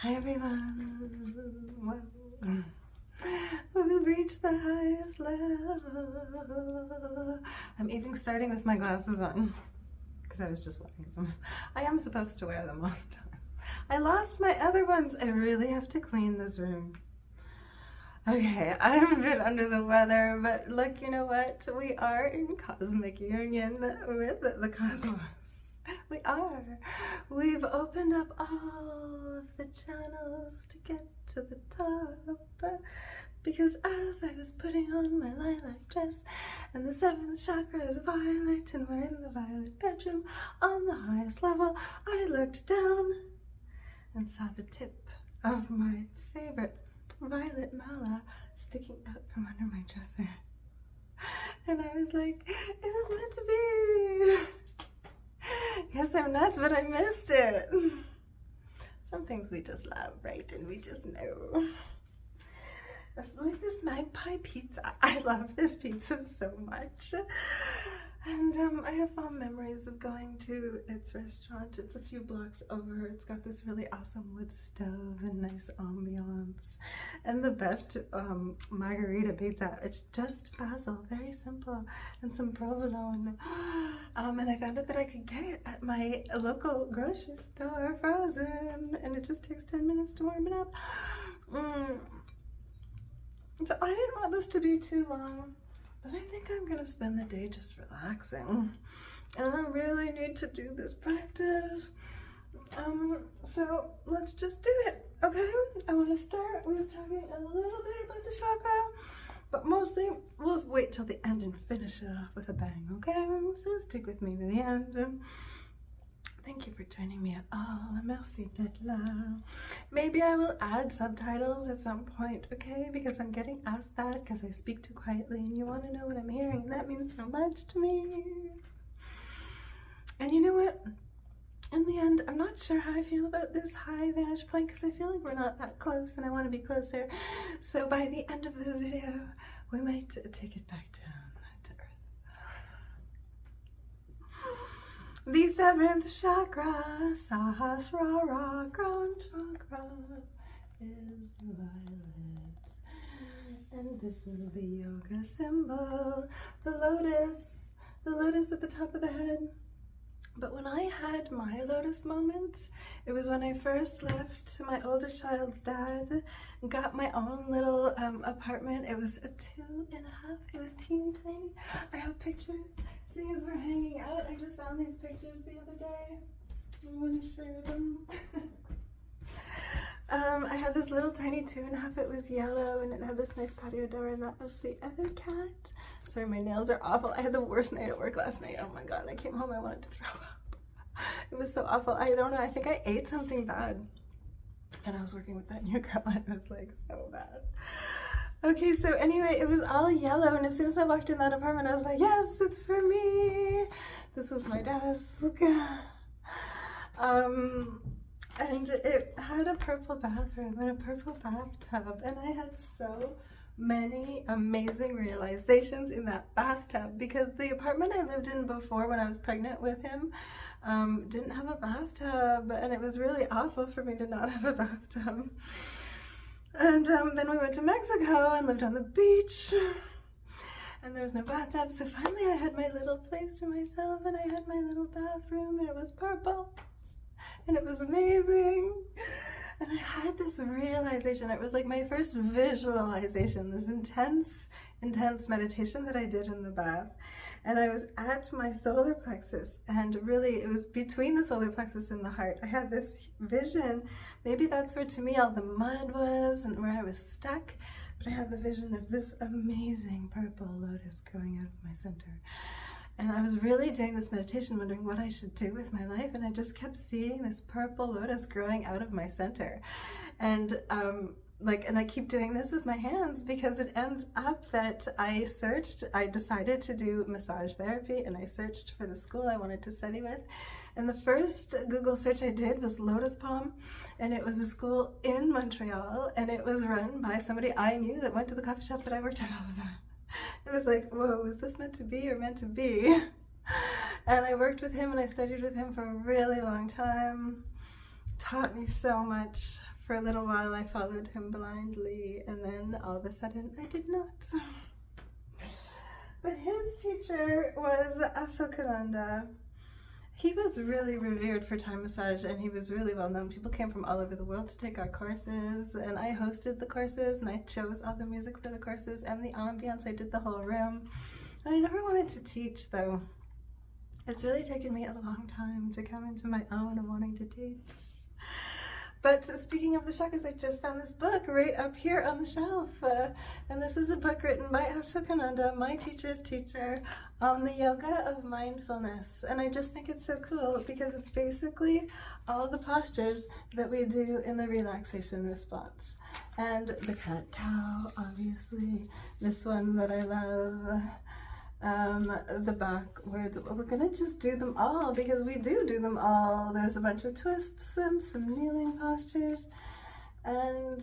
Hi everyone. Well, we've reached the highest level. I'm even starting with my glasses on because I was just wearing them. I am supposed to wear them all the time. I lost my other ones. I really have to clean this room. Okay, I'm a bit under the weather, but look, you know what? We are in cosmic union with the cosmos. We are. We've opened up all of the channels to get to the top. Because as I was putting on my lilac dress and the 7th chakra is violet and we're in the violet bedroom on the highest level, I looked down and saw the tip of my favorite violet mala sticking out from under my dresser. And I was like, it was meant to be. Yes, I'm nuts, but I missed it. Some things we just love, right? And we just know. It's like this magpie pizza. I love this pizza so much. And I have fond memories of going to its restaurant. It's a few blocks over. It's got this really awesome wood stove and nice ambiance. And the best margarita pizza. It's just basil, very simple, and some provolone. And I found out that I could get it at my local grocery store, frozen. And it just takes 10 minutes to warm it up. So I didn't want this to be too long. But I think I'm gonna spend the day just relaxing. And I really need to do this practice. So let's just do it, okay? I wanna start with talking a little bit about the chakra, but mostly we'll wait till the end and finish it off with a bang, okay? So stick with me to the end. Thank you for joining me at all. Merci d'être là. Maybe I will add subtitles at some point, okay? Because I'm getting asked that because I speak too quietly and you want to know what I'm hearing. And that means so much to me. And you know what? In the end, I'm not sure how I feel about this high vantage point because I feel like we're not that close and I want to be closer. So by the end of this video, we might take it back down to earth. The 7th chakra, Sahasrara, crown chakra, is violet. And this is the yoga symbol, the lotus at the top of the head. But when I had my lotus moment, it was when I first left my older child's dad and got my own little apartment. It was a 2.5, it was teeny tiny. I have pictures. Seeing as we're hanging out, I just found these pictures the other day. I want to share them. I had this little tiny 2.5, it was yellow and it had this nice patio door and that was the other cat. Sorry, my nails are awful. I had the worst night at work last night. Oh my god, I came home, I wanted to throw up. It was so awful. I don't know, I think I ate something bad. And I was working with that new girl and it was like so bad. Okay, so anyway, it was all yellow, and as soon as I walked in that apartment, I was like, yes, it's for me. This was my desk. And it had a purple bathroom and a purple bathtub, and I had so many amazing realizations in that bathtub because the apartment I lived in before when I was pregnant with him didn't have a bathtub, and it was really awful for me to not have a bathtub. And then we went to Mexico and lived on the beach and there was no bathtub, so finally I had my little place to myself and I had my little bathroom and it was purple and it was amazing. And I had this realization, it was like my first visualization, this intense meditation that I did in the bath. And I was at my solar plexus, and really it was between the solar plexus and the heart. I had this vision, maybe that's where to me all the mud was and where I was stuck, but I had the vision of this amazing purple lotus growing out of my center. And I was really doing this meditation wondering what I should do with my life, and I just kept seeing this purple lotus growing out of my center. And and I keep doing this with my hands because it ends up that I decided to do massage therapy and I searched for the school I wanted to study with. And the first Google search I did was Lotus Palm, and it was a school in Montreal, and it was run by somebody I knew that went to the coffee shop that I worked at all the time. It was like, whoa, was this meant to be or meant to be? And I worked with him and I studied with him for a really long time. Taught me so much For a little while I followed him blindly, and then all of a sudden I did not. But his teacher was Asokananda. He was really revered for Thai massage, and he was really well known. People came from all over the world to take our courses, and I hosted the courses, and I chose all the music for the courses and the ambience. I did the whole room. I never wanted to teach, though. It's really taken me a long time to come into my own and wanting to teach. But speaking of the chakras, I just found this book right up here on the shelf. And this is a book written by Asokananda, my teacher's teacher, on the yoga of mindfulness. And I just think it's so cool because it's basically all the postures that we do in the relaxation response. And the cat-cow, obviously, this one that I love. The backwards. We're gonna just do them all because we do them all. There's a bunch of twists, some kneeling postures, and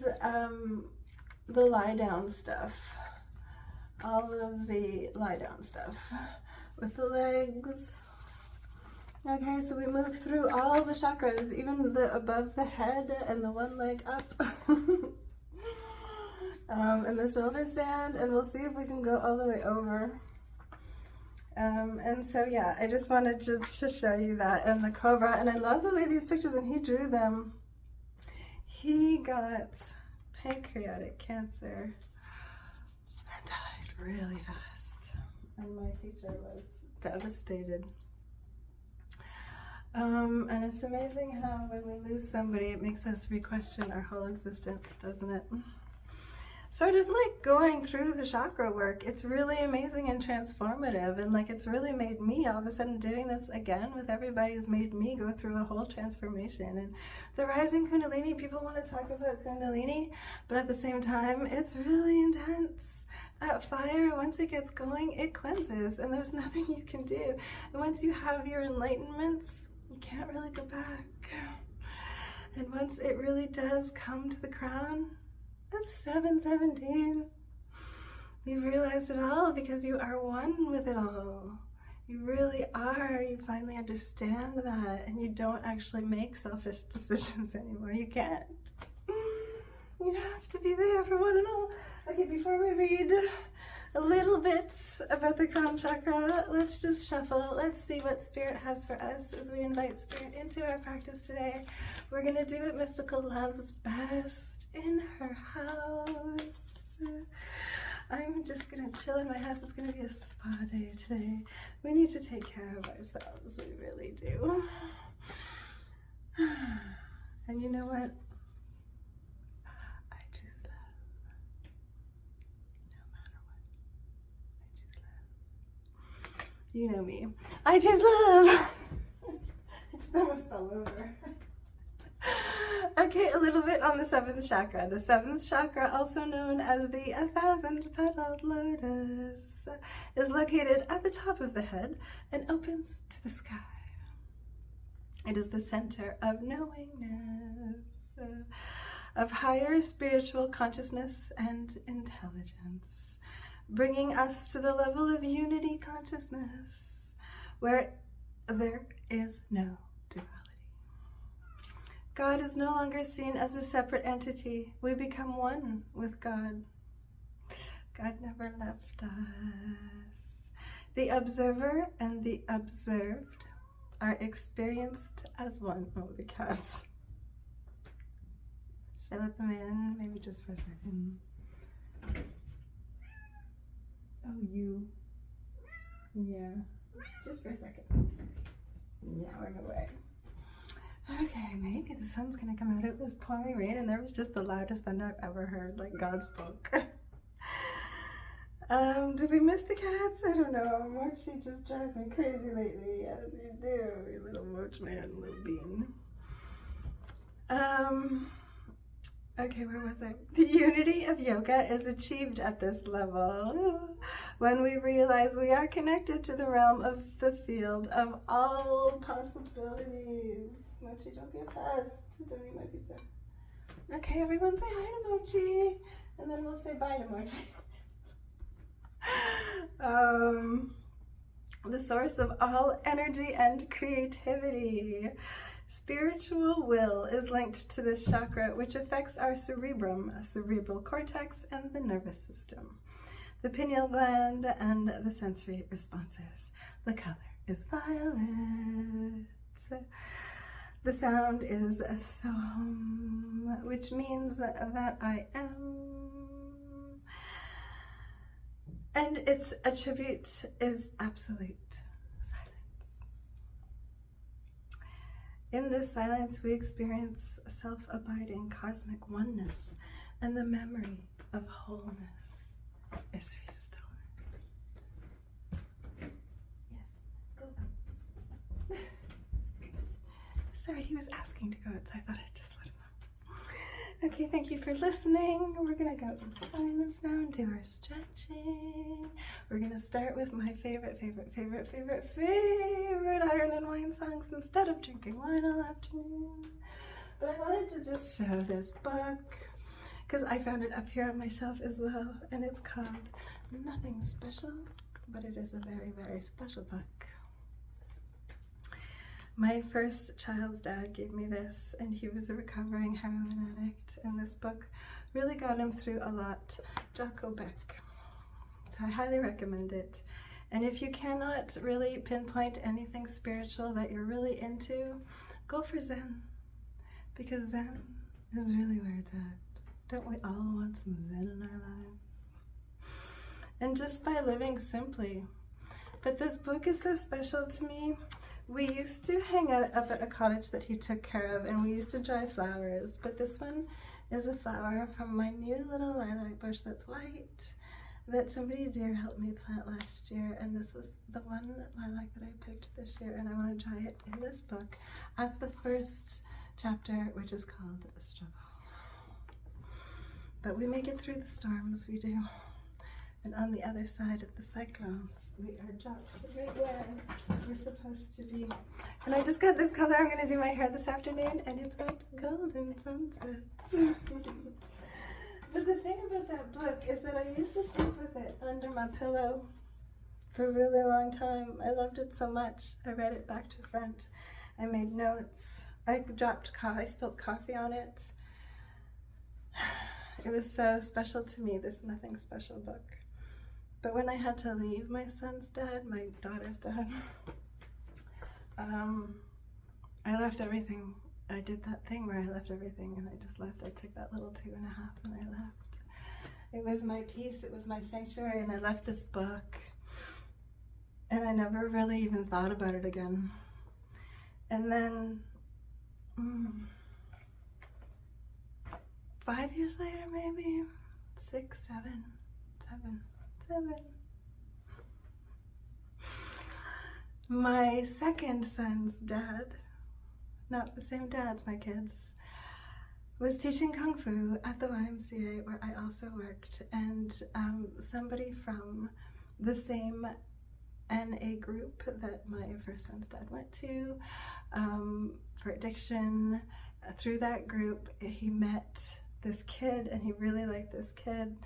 the lie down stuff. All of the lie down stuff with the legs. Okay, so we move through all the chakras, even the above the head and the one leg up. And the shoulder stand, and we'll see if we can go all the way over. And so yeah, I just wanted to show you that, and the cobra, and I love the way these pictures, and he drew them. He got pancreatic cancer and died really fast, and my teacher was devastated. And it's amazing how when we lose somebody, it makes us re-question our whole existence, doesn't it? Sort of like going through the chakra work, it's really amazing and transformative, and like it's really made me, all of a sudden doing this again with everybody has made me go through a whole transformation. And the rising Kundalini, people want to talk about Kundalini, but at the same time, it's really intense. That fire, once it gets going, it cleanses, and there's nothing you can do. And once you have your enlightenments, you can't really go back. And once it really does come to the crown, that's 717. You've realized it all because you are one with it all. You really are. You finally understand that, and you don't actually make selfish decisions anymore. You can't. You have to be there for one and all. Okay, before we read a little bit about the crown chakra, let's just shuffle. Let's see what Spirit has for us as we invite Spirit into our practice today. We're going to do what Mystical loves best. In her house. I'm just gonna chill in my house. It's gonna be a spa day today. We need to take care of ourselves. We really do. And you know what? I choose love. No matter what. I choose love. You know me. I choose love. I just almost fell over. Okay, a little bit on the 7th chakra. The 7th chakra, also known as the 1,000-petaled lotus, is located at the top of the head and opens to the sky. It is the center of knowingness, of higher spiritual consciousness and intelligence, bringing us to the level of unity consciousness, where there is no duality. God is no longer seen as a separate entity. We become one with God. God never left us. The observer and the observed are experienced as one. Oh, the cats. Should I let them in? Maybe just for a second. Oh, you. Yeah. Just for a second. Yeah, I'm away. Okay, maybe the sun's gonna come out. It was pouring rain and there was just the loudest thunder I've ever heard, like God spoke. Did we miss the cats? I don't know. Mochi just drives me crazy lately, as you do, you little Moch man, little bean. Okay, where was I? The unity of yoga is achieved at this level when we realize we are connected to the realm of the field of all possibilities. Mochi, don't be a pest. Don't eat my pizza. Okay, everyone say hi to Mochi, and then we'll say bye to Mochi. The source of all energy and creativity. Spiritual will is linked to this chakra, which affects our cerebrum, cerebral cortex, and the nervous system, the pineal gland, and the sensory responses. The color is violet. The sound is som, which means that I am. And its attribute is absolute silence. In this silence, we experience self-abiding cosmic oneness, and the memory of wholeness is restored. Yes, go out. Sorry, he was asking to go out, so I thought I'd just let him out. Okay, thank you for listening. We're gonna go in silence now and do our stretching. We're gonna start with my favorite iron and wine songs instead of drinking wine all afternoon. But I wanted to just show this book because I found it up here on my shelf as well, and it's called Nothing Special, but it is a very, very special book. My first child's dad gave me this, and he was a recovering heroin addict, and this book really got him through a lot. Jocko Beck. So I highly recommend it. And if you cannot really pinpoint anything spiritual that you're really into, go for Zen, because Zen is really where it's at. Don't we all want some Zen in our lives? And just by living simply. But this book is so special to me. We used to hang out up at a cottage that he took care of, and we used to dry flowers, but this one is a flower from my new little lilac bush that's white that somebody dear helped me plant last year, and this was the one lilac that I picked this year, and I want to dry it in this book at the first chapter, which is called Struggle. But we make it through the storms, we do. And on the other side of the cyclones, we are dropped right where we're supposed to be. And I just got this color. I'm going to do my hair this afternoon, and it's got golden sunsets. But the thing about that book is that I used to sleep with it under my pillow for a really long time. I loved it so much. I read it back to front. I made notes. I spilled coffee on it. It was so special to me, this Nothing Special book. But when I had to leave my son's dad, my daughter's dad, I left everything. I did that thing where I left everything and I just left. I took that little 2.5 and I left. It was my peace, it was my sanctuary, and I left this book. And I never really even thought about it again. And then, 5 years later, maybe, 6, 7. My second son's dad, not the same dad as my kids, was teaching Kung Fu at the YMCA where I also worked, and somebody from the same NA group that my first son's dad went to for addiction, through that group he met this kid, and he really liked this kid.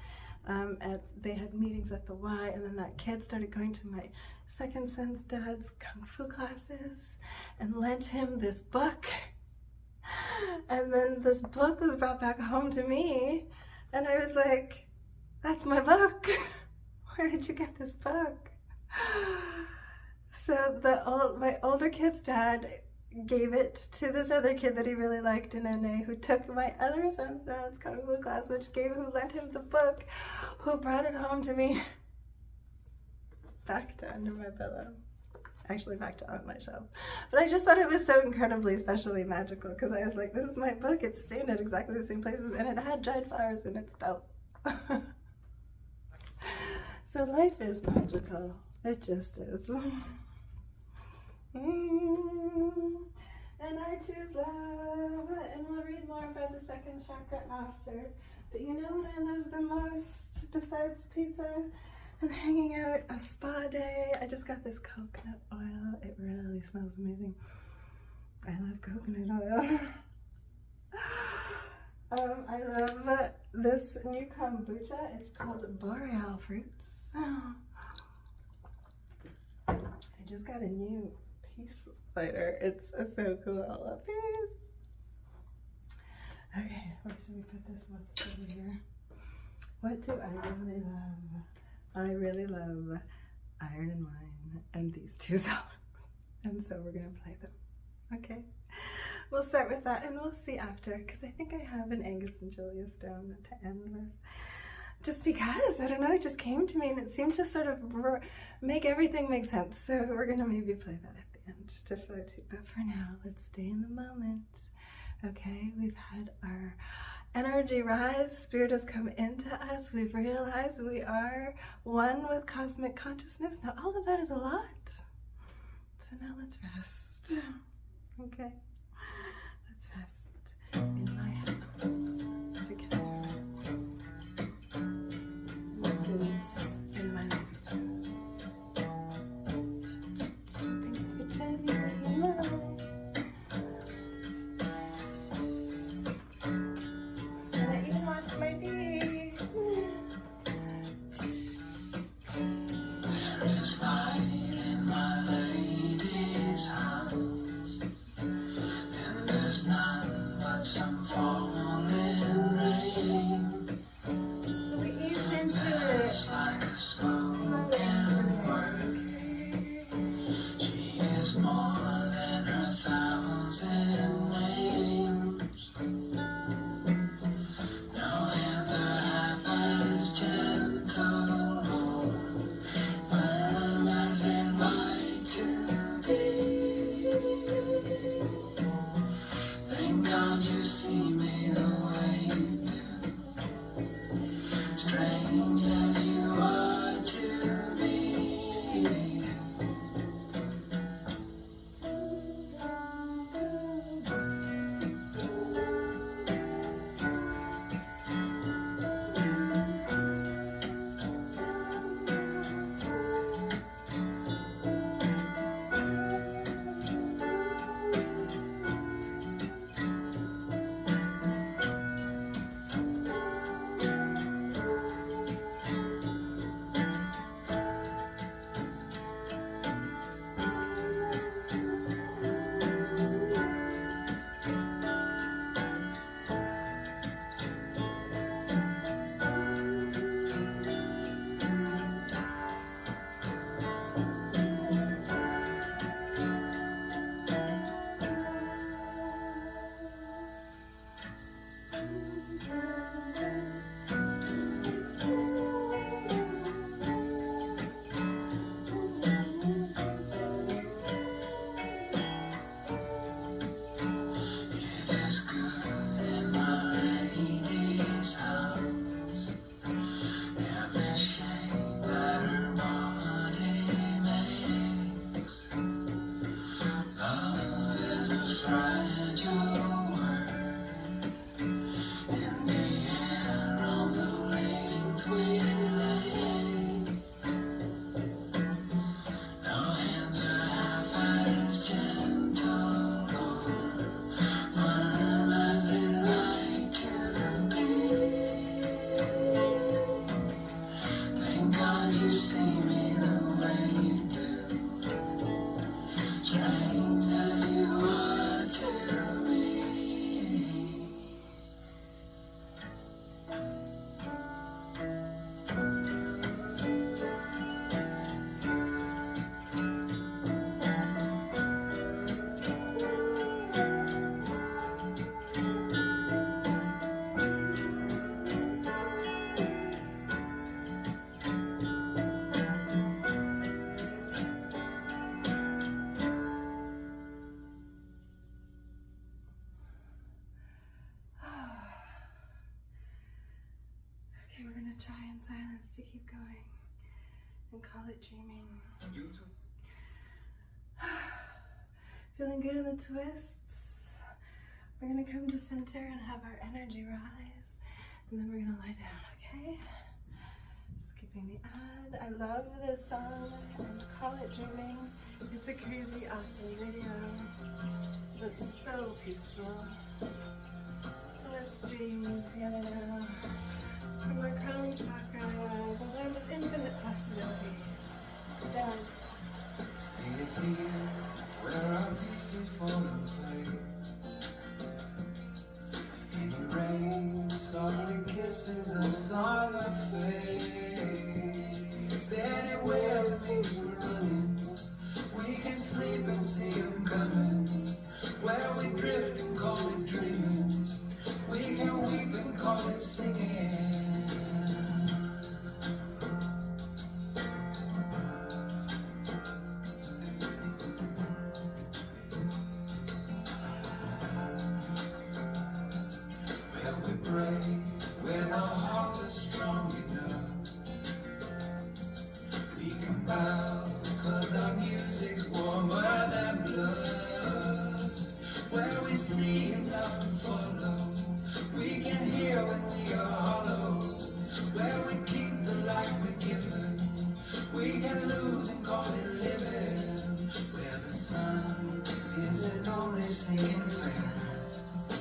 They had meetings at the Y, and then that kid started going to my second son's dad's Kung Fu classes and lent him this book. And then this book was brought back home to me, and I was like, that's my book. Where did you get this book? So my older kid's dad gave it to this other kid that he really liked in NA, who took my other son's dad's Kung Fu class, who lent him the book, who brought it home to me, back to under my pillow. Actually back to on my shelf. But I just thought it was so incredibly, specially magical, because I was like, this is my book, it's stained at exactly the same places, and it had dried flowers in it still. So life is magical. It just is. And I choose love, and we'll read more about the second chakra after. But you know what I love the most besides pizza and hanging out, a spa day? I just got this coconut oil. It really smells amazing. I love coconut oil. I love this new kombucha. It's called Boreal Fruits. I just got a new peace lighter. It's so cool. Peace. Okay, where should we put this? What's over here? What do I really love? I really love Iron and Wine and these two songs. And so we're going to play them. Okay. We'll start with that and we'll see after, because I think I have an Angus and Julia Stone to end with. Just because, I don't know, it just came to me and it seemed to sort of make everything make sense. So we're going to maybe play that at the end to flow to. But for now, let's stay in the moment. Okay, we've had our energy rise. Spirit has come into us. We've realized we are one with cosmic consciousness. Now, all of that is a lot. So now let's rest. Okay, let's rest in my house together. This is in my lady's house. Thanks for joining me. And I even washed my feet. There is light in my lady's house, and there's none but some falling rain. So we ease into It's it. like a spoken word. She is more than her thousand names. No hands are half as gentle or firm as they like to be. Thank God you see me the way you do, strange as you are to me. It is good in my lady's house. Every shape that her body makes. Love is a fragile word in the air on the length we lay. No hands are half as gentle or firm as they like to be. Thank God you see me the way you do, strange as you are to me. Okay, we're gonna try in silence to keep going and call it dreaming. Feeling good in the twists. We're gonna come to center and have our energy rise, and then we're gonna lie down, okay? Skipping the ad. I love this song and Call It Dreaming. It's a crazy awesome video, but so peaceful. So let's dream together now. From our crown chakra, the land of infinite possibilities. Down to Say it's here. where our pieces fall in place. And the rain softly kisses us on our face. Anywhere the things we're running, we can sleep and see them coming. Where we drift and call it dreaming, we can weep and call it singing. Where we pray, when our hearts are strong enough, we can bow, cause our music's warmer than blood. Where we see enough to follow, we can hear when we are hollow. Where we keep the light we're given, we can lose and call it living. Where the sun isn't only sinking fast.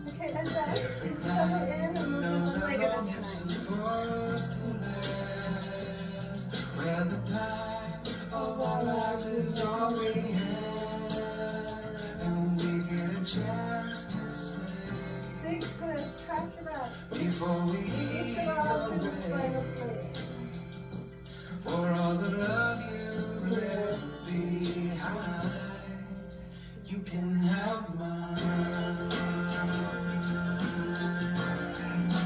Okay, adjust. Every Settle night in and we'll knows do the how negative long it's tonight. supposed to last. Where the time of our lives is all we have, and we get a chance to say Big twist, crack your back. before we Release ease it all through the spinal away. fluid. For all the love you left behind, you can have mine.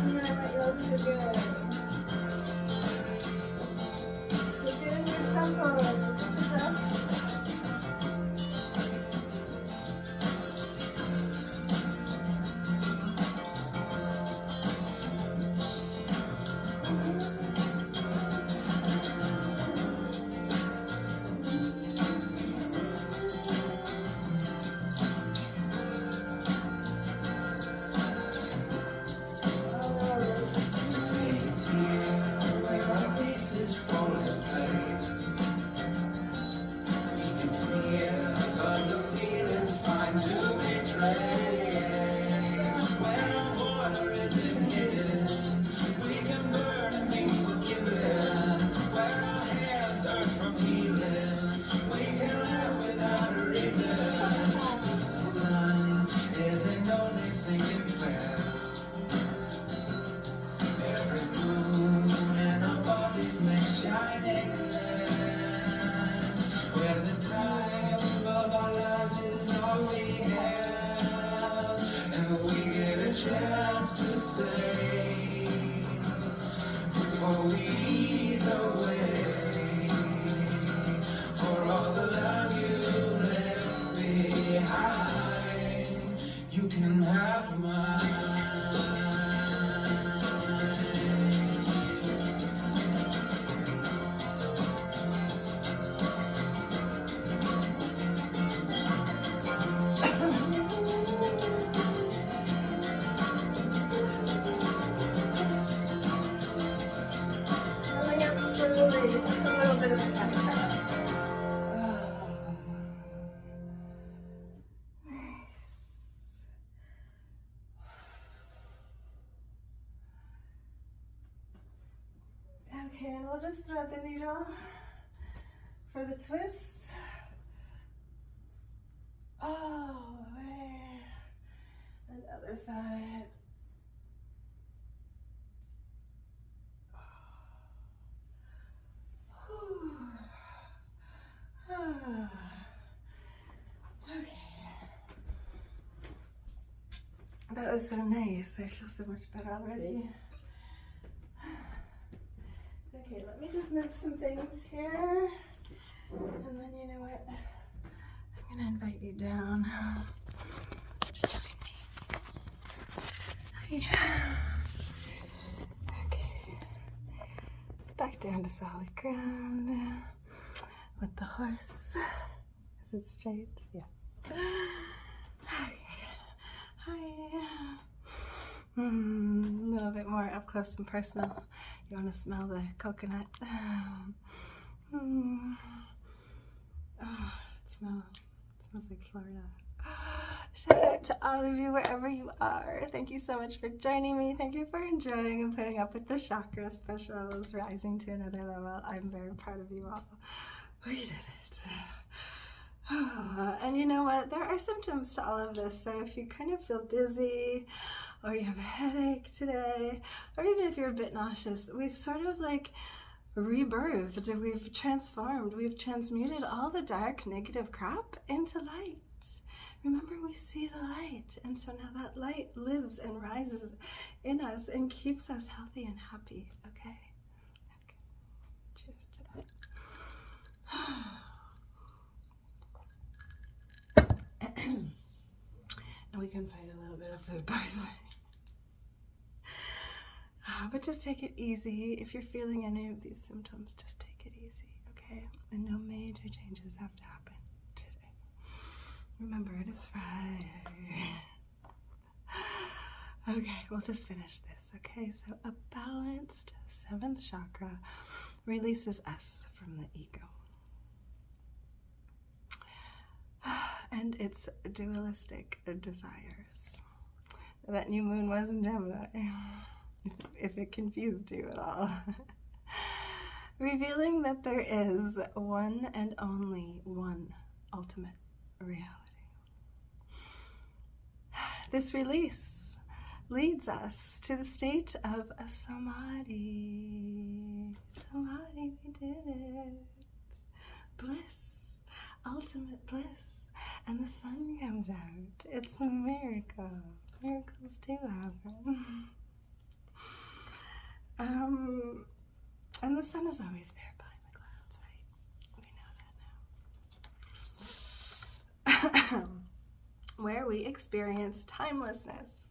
And then I let you look good. Look good in your tempo. Just adjust. It's here where our pieces fall in place. We can feel, cause the feeling's fine to betray. Where our border isn't hidden, we can burn and be forgiven. Where our hands hurt from healing, we can laugh without a reason. Cause the sun isn't only sinking fast. Every moon in our bodies makes shining lands. Where the time of our lives is all we have, and we get a chance to stay before we ease away. For all the love you left behind, you can have mine. Rolling up slowly, just a little bit of a catch-up. Nice. Okay, and we'll just thread the needle for the twist all the way, and other side. Okay. That was so nice. I feel so much better already. Okay, let me just move some things here. And then you know what? I'm gonna invite you down to join me. Yeah. Okay. Back down to solid ground with the horse. Is it straight? Yeah. Okay. Hi. A little bit more up close and personal. You want to smell the coconut? Oh, it smells like Florida. Shout out to all of you wherever you are. Thank you so much for joining me. Thank you for enjoying and putting up with the chakra specials, rising to another level. I'm very proud of you all. We did it. And you know what? There are symptoms to all of this. So if you kind of feel dizzy, or you have a headache today, or even if you're a bit nauseous, we've sort of like rebirthed, we've transformed, we've transmuted all the dark, negative crap into light. Remember, we see the light, and so now that light lives and rises in us and keeps us healthy and happy, okay? Okay. Cheers to that. And we can fight a little bit of food poisoning. But just take it easy. If you're feeling any of these symptoms, just take it easy, okay? And no major changes have to happen today. Remember, it is Friday. Okay, we'll just finish this, okay? So a balanced 7th chakra releases us from the ego and its dualistic desires. That new moon was in Gemini, if it confused you at all. Revealing that there is one and only one ultimate reality. This release leads us to the state of a samadhi. Samadhi, we did it. Bliss, ultimate bliss. And the sun comes out. It's a miracle. Miracles do happen. And the sun is always there behind the clouds, right? We know that now. Where we experience timelessness.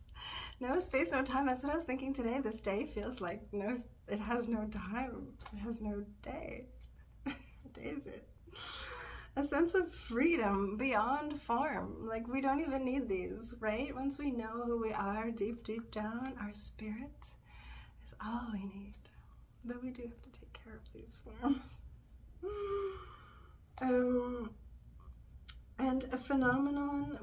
No space, no time. That's what I was thinking today. This day feels like it has no time. It has no day. What day is it? A sense of freedom beyond form. Like, we don't even need these, right? Once we know who we are deep, deep down, our spirit is all we need. Though we do have to take care of these forms. And a phenomenon,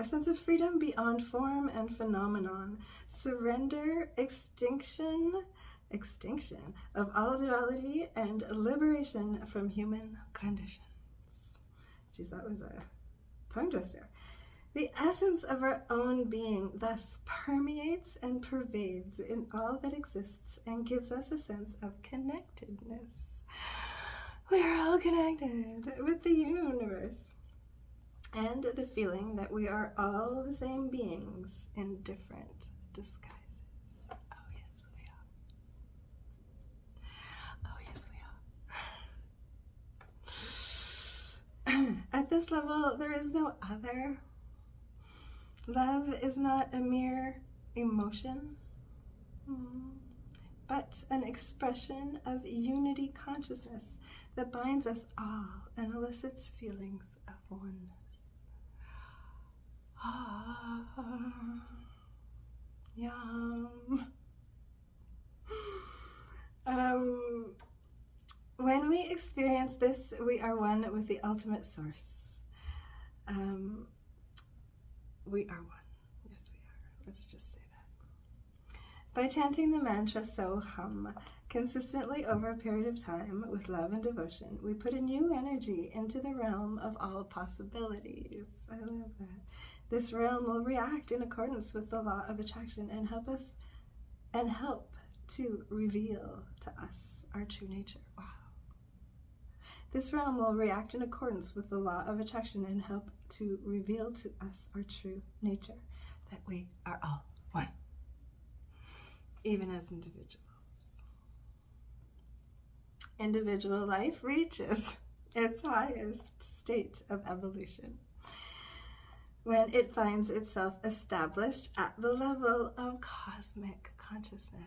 a sense of freedom beyond form and phenomenon. Surrender, extinction of all duality, and liberation from human conditions. Geez, that was a tongue twister. The essence of our own being thus permeates and pervades in all that exists and gives us a sense of connectedness. We are all connected with the universe. And the feeling that we are all the same beings in different disguises. Oh, yes, we are. Oh, yes, we are. At this level, there is no other. Love is not a mere emotion, but an expression of unity consciousness that binds us all and elicits feelings of oneness. Ah, yum. When we experience this, we are one with the ultimate source. We are one. Yes, we are. Let's just say that. By chanting the mantra So Hum consistently over a period of time with love and devotion, we put a new energy into the realm of all possibilities. I love that. This realm will react in accordance with the law of attraction and help to reveal to us our true nature. Wow. This realm will react in accordance with the law of attraction and help to reveal to us our true nature, that we are all one, even as individuals. Individual life reaches its highest state of evolution when it finds itself established at the level of cosmic consciousness.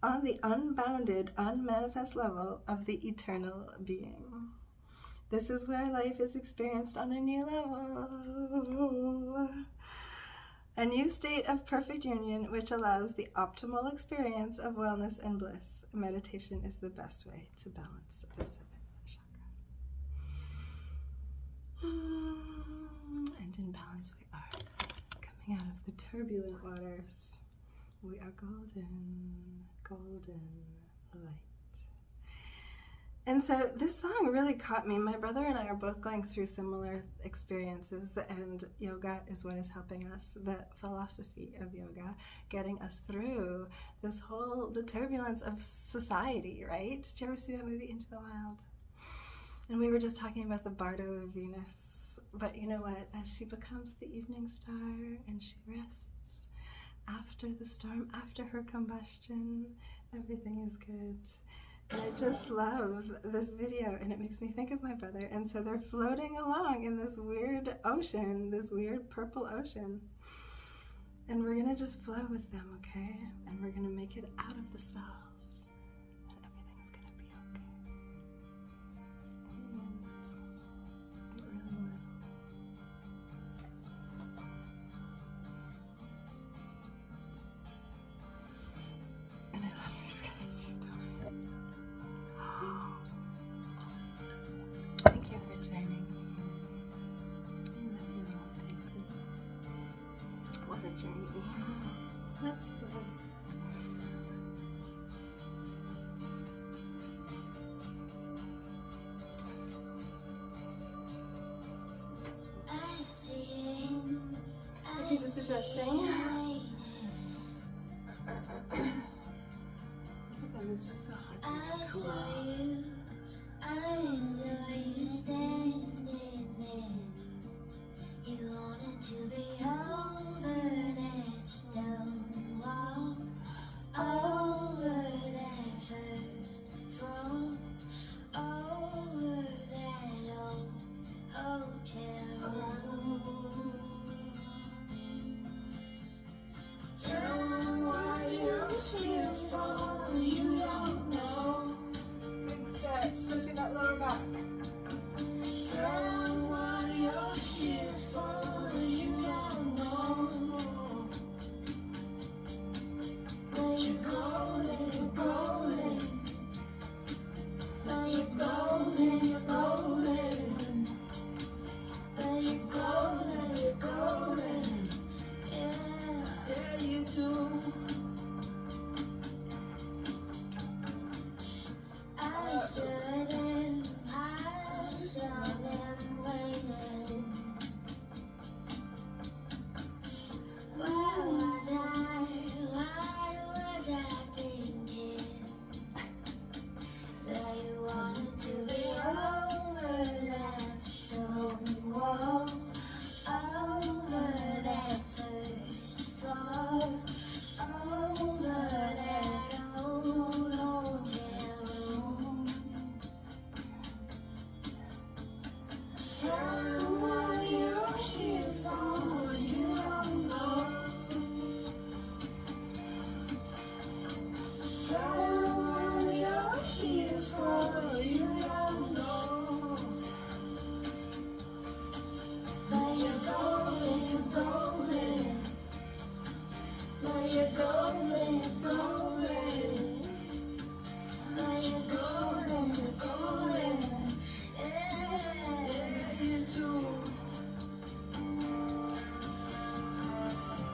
On the unbounded, unmanifest level of the eternal being. This is where life is experienced on a new level. A new state of perfect union which allows the optimal experience of wellness and bliss. Meditation is the best way to balance the 7th chakra. And in balance we are, coming out of the turbulent waters. We are golden, golden light. And so this song really caught me. My brother and I are both going through similar experiences, and yoga is what is helping us, the philosophy of yoga, getting us through the turbulence of society, right? Did you ever see that movie, Into the Wild? And we were just talking about the Bardo of Venus. But you know what? As she becomes the evening star and she rests after the storm, after her combustion, everything is good. And I just love this video, and it makes me think of my brother. And so they're floating along in this weird ocean, this weird purple ocean. And we're gonna just flow with them, okay? And we're gonna make it out of the stalls. And everything's gonna be okay. In the end, it really will. And I love these guys too, don't I? Thank you for joining me. I love you all deeply. What a journey. That's fun. Okay, just adjusting. It's just so hard to get cool. I saw you standing there. You wanted to be over that stone wall, over that first floor, over that old hotel room. Tell them what you're here for, you don't know. Big stretch, pushing that lower back. Tell them what you're here for, you don't know. But you're golden, golden. But you're golden, golden. But you're golden, golden. Yeah, you do. I saw them waiting. Where was I? What was I thinking? That you wanted to be over that stone wall, over that first floor, over that old hotel room. Tell them what you're here for, you don't know. Tell them what you're here for, you don't know. But you're golden, golden. But you're golden, golden. But you're golden, golden. Yeah, you do.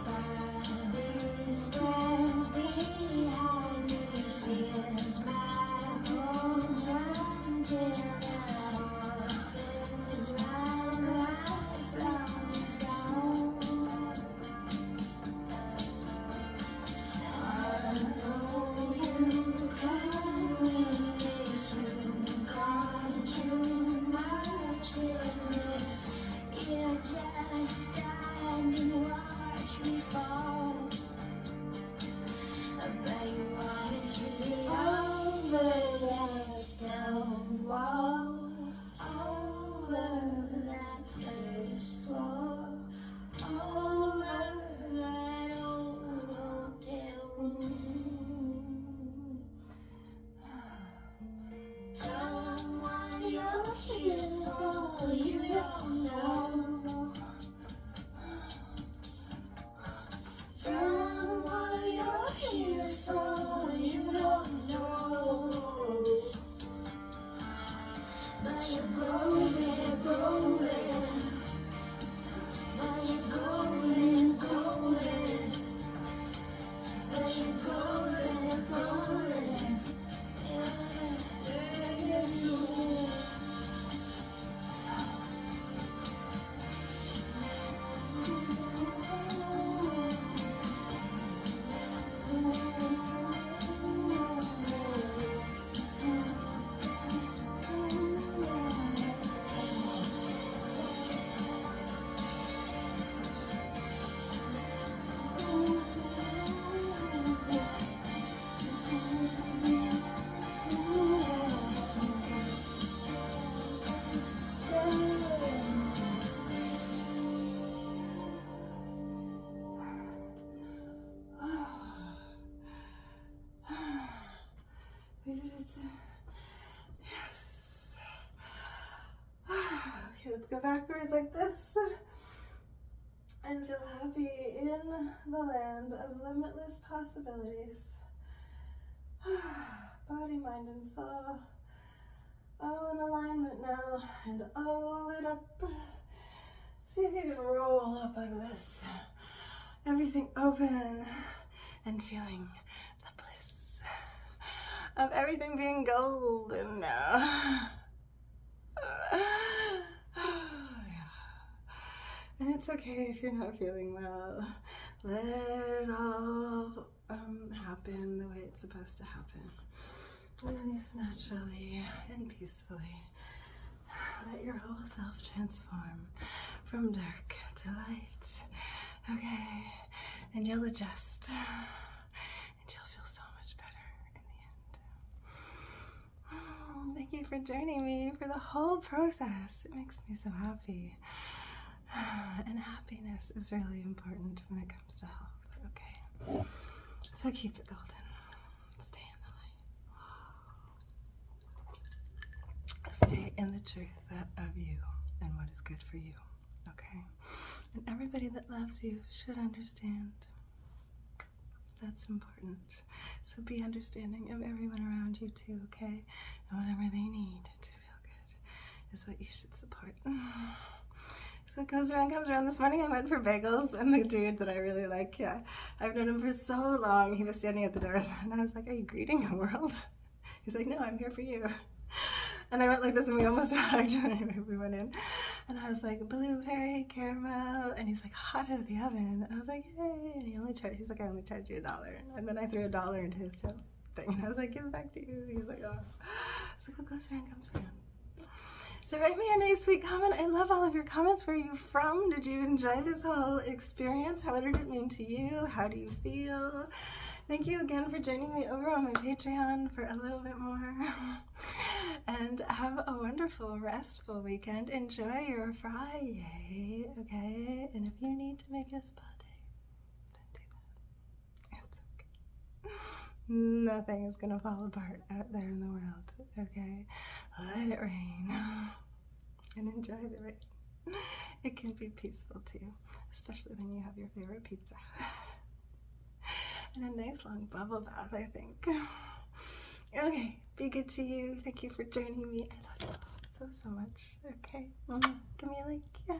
Bodies stand behind me, feels my bones until the horses run right from the stone. I know you come with this, you've gone too much in this. You just stand and watch me fall. But you wanted to be over that stone wall, over that first floor, over that old hotel room. Tell them what you're here for, you don't know. Tell them what you're here for, you don't know. But you're golden, golden. But you're golden, golden. But let's go backwards like this and feel happy in the land of limitless possibilities. Body, mind, and soul all in alignment now, and all lit up. See if you can roll up like this. Everything open and feeling the bliss of everything being golden now. And it's okay if you're not feeling well. Let it all happen the way it's supposed to happen. Release naturally and peacefully. Let your whole self transform from dark to light. Okay, and you'll adjust. And you'll feel so much better in the end. Oh, thank you for joining me for the whole process. It makes me so happy. And happiness is really important when it comes to health, okay? So keep it golden. Stay in the light. Stay in the truth of you and what is good for you, okay? And everybody that loves you should understand. That's important. So be understanding of everyone around you too, okay? And whatever they need to feel good is what you should support. So it goes around, comes around. This morning I went for bagels, and the dude that I really like, yeah, I've known him for so long, he was standing at the doors, and I was like, are you greeting the world? He's like, no, I'm here for you. And I went like this, and we almost hugged, and anyway, we went in, and I was like, blueberry, caramel, and he's like, hot out of the oven. I was like, yay, and he's like, I only charged you $1. And then I threw $1 into his tip thing, and I was like, give it back to you. He's like, oh. So what goes around comes around. So write me a nice sweet comment. I love all of your comments. Where are you from? Did you enjoy this whole experience? How did it mean to you? How do you feel? Thank you again for joining me over on my Patreon for a little bit more. And have a wonderful, restful weekend. Enjoy your Friday, okay? And if you need to make it a spa day, then do that. It's okay. Nothing is gonna fall apart out there in the world, okay? Let it rain and enjoy the rain. It can be peaceful too, especially when you have your favorite pizza and a nice long bubble bath, I think. Okay, be good to you. Thank you for joining me. I love you all so much, okay? Give me a like, yeah.